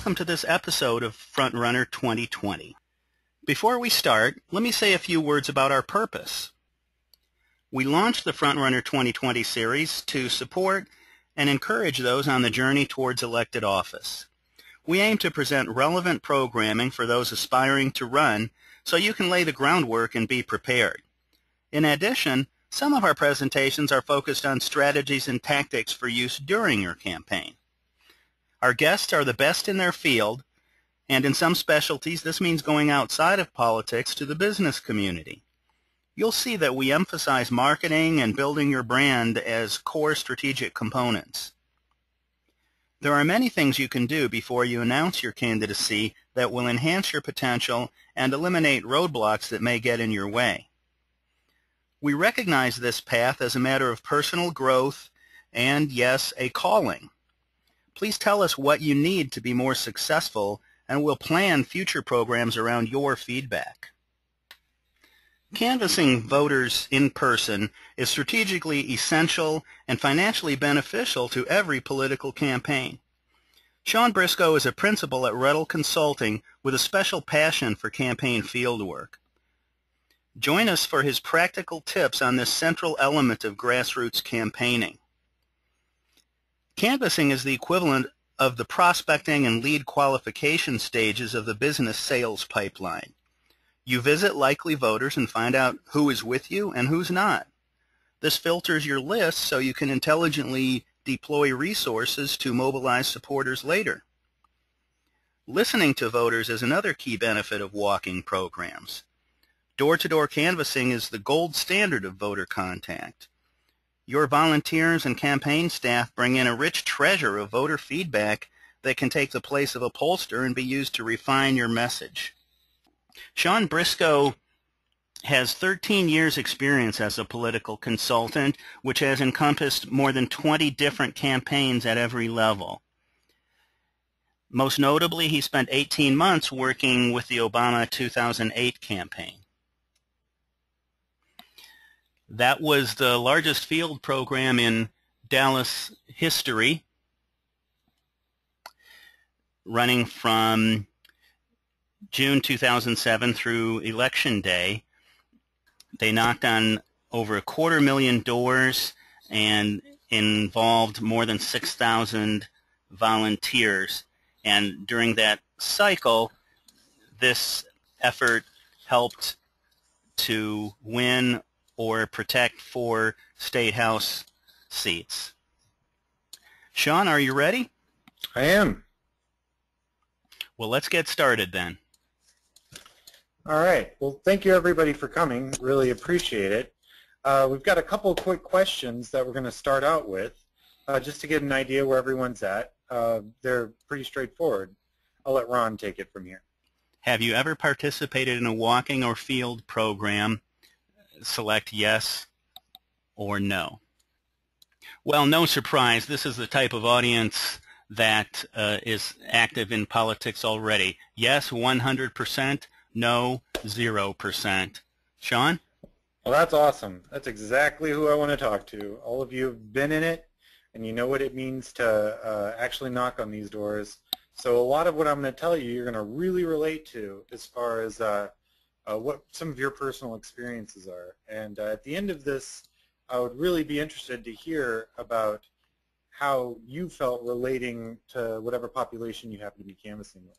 welcome to this episode of FrontRunner 2020. Before we start, let me say a few words about our purpose. We launched the FrontRunner 2020 series to support and encourage those on the journey towards elected office. We aim to present relevant programming for those aspiring to run so you can lay the groundwork and be prepared. In addition, some of our presentations are focused on strategies and tactics for use during your campaign. Our guests are the best in their field, and in some specialties this means going outside of politics to the business community. You'll see that we emphasize marketing and building your brand as core strategic components. There are many things you can do before you announce your candidacy that will enhance your potential and eliminate roadblocks that may get in your way. We recognize this path as a matter of personal growth and, yes, a calling. Please tell us what you need to be more successful, and we'll plan future programs around your feedback. Canvassing voters in person is strategically essential and financially beneficial to every political campaign. Sean Briscoe is a principal at Ruttle Consulting with a special passion for campaign fieldwork. Join us for his practical tips on this central element of grassroots campaigning. Canvassing is the equivalent of the prospecting and lead qualification stages of the business sales pipeline. You visit likely voters and find out who is with you and who's not. This filters your list so you can intelligently deploy resources to mobilize supporters later. Listening to voters is another key benefit of walking programs. Door-to-door canvassing is the gold standard of voter contact. Your volunteers and campaign staff bring in a rich treasure of voter feedback that can take the place of a pollster and be used to refine your message. Sean Briscoe has 13 years' experience as a political consultant, which has encompassed more than 20 different campaigns at every level. Most notably, he spent 18 months working with the Obama 2008 campaign. That was the largest field program in Dallas history, running from June 2007 through Election Day. They knocked on over 250,000 doors and involved more than 6,000 volunteers. And during that cycle, this effort helped to win or protect 4 State House seats. Sean, are you ready? I am. Well, let's get started then. All right. Well, thank you everybody for coming. Really appreciate it. We've got a couple of quick questions that we're going to start out with, just to get an idea where everyone's at. They're pretty straightforward. I'll let Ron take it from here. Have you ever participated in a walking or field program? Select yes or no. Well, no surprise, this is the type of audience that is active in politics already. Yes, 100%. No, 0%. Sean? Well, that's awesome. That's exactly who I want to talk to. All of you have been in it, and you know what it means to actually knock on these doors. So a lot of what I'm going to tell you, you're going to really relate to as far as what some of your personal experiences are. And at the end of this, I would really be interested to hear about how you felt relating to whatever population you happen to be canvassing with.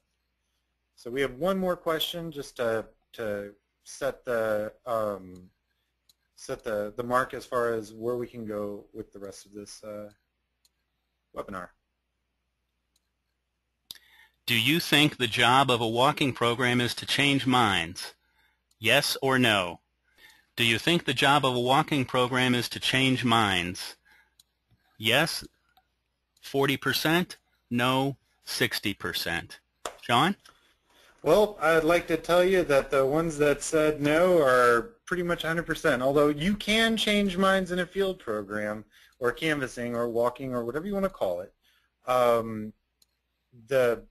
So we have one more question just to set the mark as far as where we can go with the rest of this webinar. Do you think the job of a walking program is to change minds? Yes or no? Do you think the job of a walking program is to change minds? Yes, 40%. No, 60%. Sean? Well, I'd like to tell you that the ones that said no are pretty much 100%, although you can change minds in a field program or canvassing or walking or whatever you want to call it. The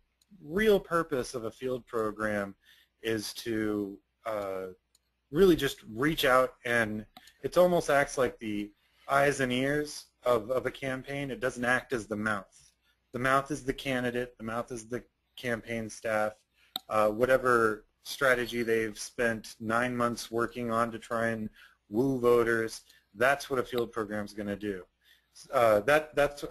real purpose of a field program is to really just reach out, and it almost acts like the eyes and ears of a campaign. It doesn't act as the mouth. The mouth is the candidate. The mouth is the campaign staff whatever strategy they've spent 9 months working on to try and woo voters. That's what a field program is going to do. That's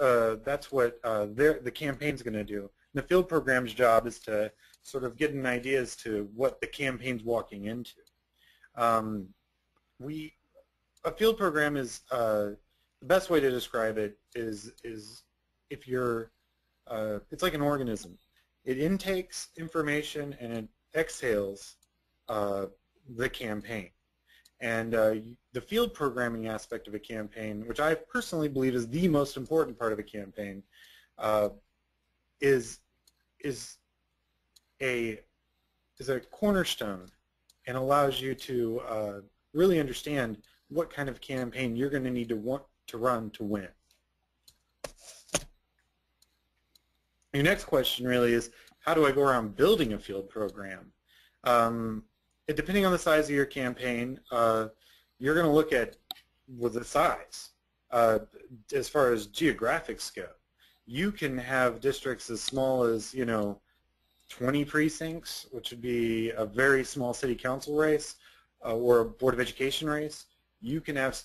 what the campaign's going to do. And the field program's job is to sort of get an idea as to what the campaign's walking into. A field program is the best way to describe it is if you're it's like an organism. It intakes information and it exhales the campaign. And the field programming aspect of a campaign, which I personally believe is the most important part of a campaign, is a cornerstone and allows you to really understand what kind of campaign you're going to need to want to run to win. Your next question really is, how do I go around building a field program? Depending on the size of your campaign, you're going to look at the size. As far as geographics go, you can have districts as small as 20 precincts, which would be a very small city council race or a board of education race. You can have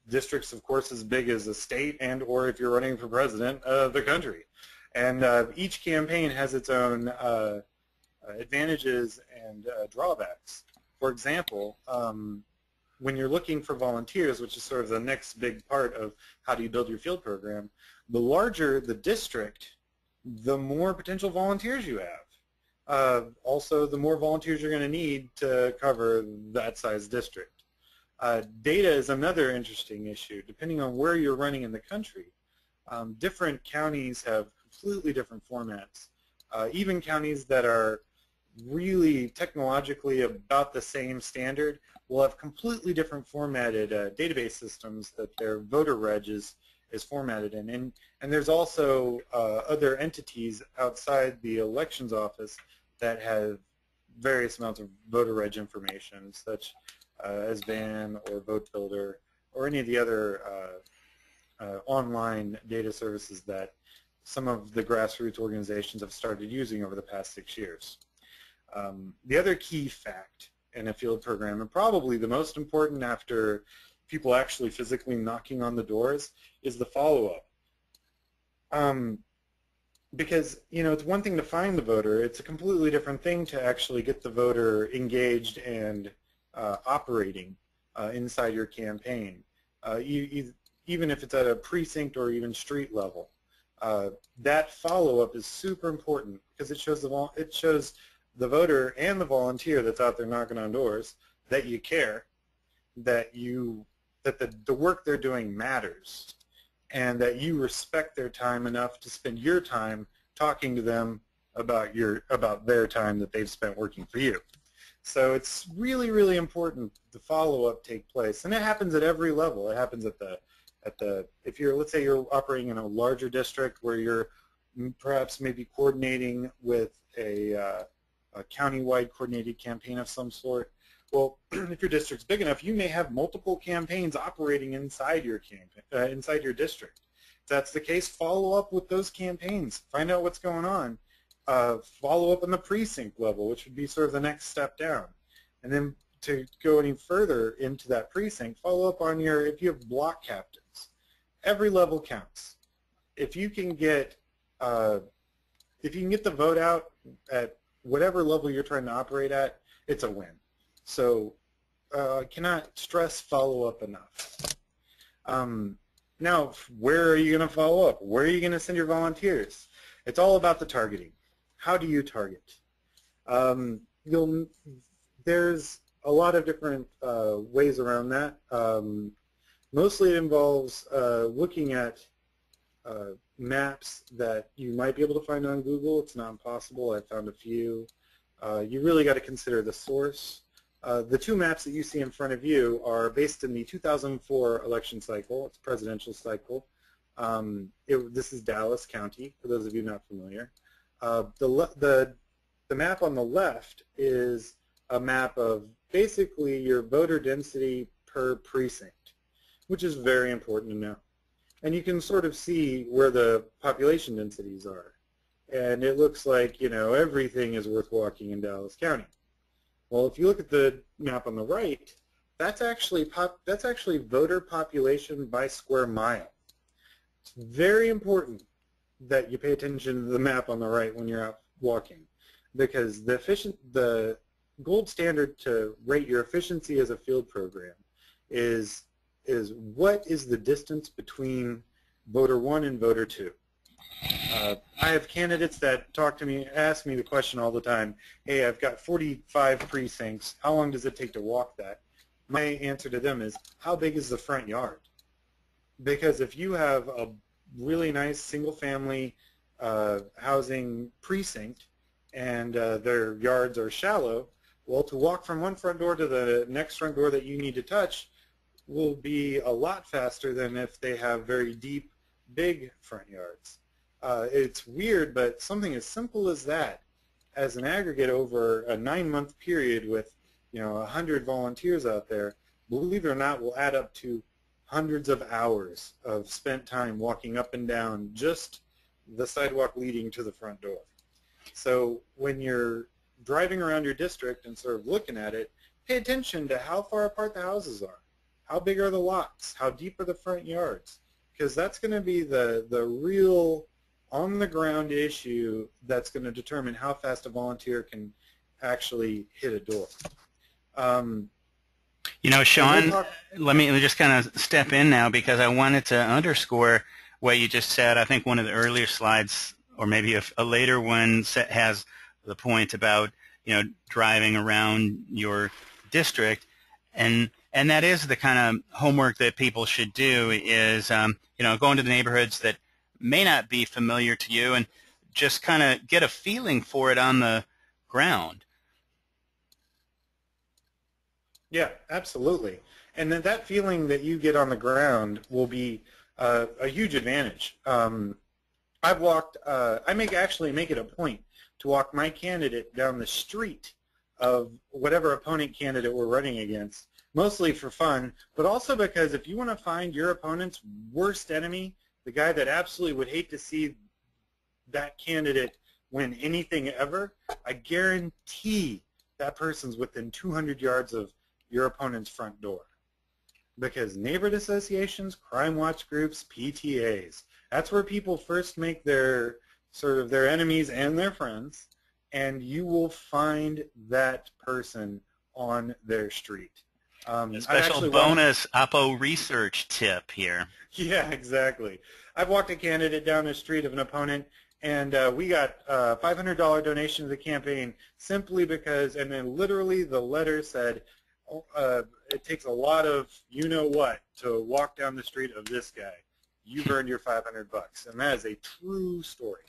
districts, of course, as big as a state and or if you're running for president of the country. And each campaign has its own advantages and drawbacks. For example, when you're looking for volunteers, which is sort of the next big part of how do you build your field program, the larger the district, the more potential volunteers you have. Also, the more volunteers you're going to need to cover that size district. Data is another interesting issue. Depending on where you're running in the country, different counties have completely different formats. Even counties that are really technologically about the same standard will have completely different formatted database systems that their voter reg is formatted in. And there's also other entities outside the elections office that have various amounts of voter reg information, such as VAN or Vote Builder or any of the other online data services that some of the grassroots organizations have started using over the past 6 years. The other key fact in a field program, and probably the most important after people actually physically knocking on the doors, is the follow-up. Because, it's one thing to find the voter. It's a completely different thing to actually get the voter engaged and operating inside your campaign, even if it's at a precinct or even street level. That follow-up is super important because it shows the voter and the volunteer that's out there knocking on doors that you care, that the work they're doing matters, and that you respect their time enough to spend your time talking to them about their time that they've spent working for you. So it's really, really important the follow-up take place, and it happens at every level. It happens if you're, let's say you're operating in a larger district where you're perhaps maybe coordinating with a county-wide coordinated campaign of some sort. Well, if your district's big enough, you may have multiple campaigns operating inside your inside your district. If that's the case, follow up with those campaigns. Find out what's going on. Follow up on the precinct level, which would be sort of the next step down. And then to go any further into that precinct, follow up on if you have block captains. Every level counts. If you can get the vote out at whatever level you're trying to operate at, it's a win. So I cannot stress follow-up enough. Now, where are you going to follow up? Where are you going to send your volunteers? It's all about the targeting. How do you target? There's a lot of different ways around that. Mostly it involves looking at maps that you might be able to find on Google. It's not impossible. I found a few. You really got to consider the source. The two maps that you see in front of you are based in the 2004 election cycle. It's a presidential cycle. This is Dallas County, for those of you not familiar. The map on the left is a map of basically your voter density per precinct, which is very important to know. And you can sort of see where the population densities are. and it looks like, you know, everything is worth walking in Dallas County. Well, if you look at the map on the right, that's actually voter population by square mile. It's very important that you pay attention to the map on the right when you're out walking, because the gold standard to rate your efficiency as a field program is what is the distance between voter 1 and voter 2. I have candidates that talk to me, ask me the question all the time, hey, I've got 45 precincts, how long does it take to walk that? My answer to them is, how big is the front yard? Because if you have a really nice single-family housing precinct and their yards are shallow, well, to walk from one front door to the next front door that you need to touch will be a lot faster than if they have very deep, big front yards. It's weird, but something as simple as that, as an aggregate over a 9-month period with, you know, 100 volunteers out there, believe it or not, will add up to hundreds of hours of spent time walking up and down just the sidewalk leading to the front door. So when you're driving around your district and sort of looking at it, pay attention to how far apart the houses are. How big are the lots? How deep are the front yards? Because that's going to be the real on-the-ground issue that's going to determine how fast a volunteer can actually hit a door. You know, Sean, let me just kind of step in now, because I wanted to underscore what you just said. I think one of the earlier slides, or maybe a later one, has the point about, you know, driving around your district, and that is the kind of homework that people should do, is you know, go into the neighborhoods that may not be familiar to you and just kind of get a feeling for it on the ground. Yeah, absolutely. And then that feeling that you get on the ground will be a huge advantage. I've walked, I actually make it a point to walk my candidate down the street of whatever opponent candidate we're running against, mostly for fun, but also because if you want to find your opponent's worst enemy, the guy that absolutely would hate to see that candidate win anything ever, I guarantee that person's within 200 yards of your opponent's front door. Because neighborhood associations, crime watch groups, PTAs, that's where people first make their enemies and their friends, and you will find that person on their street. A special bonus Oppo research tip here. Yeah, exactly. I've walked a candidate down the street of an opponent, and we got a $500 donation to the campaign simply because, and then literally the letter said, it takes a lot of you-know-what to walk down the street of this guy. You've earned your $500, and that is a true story.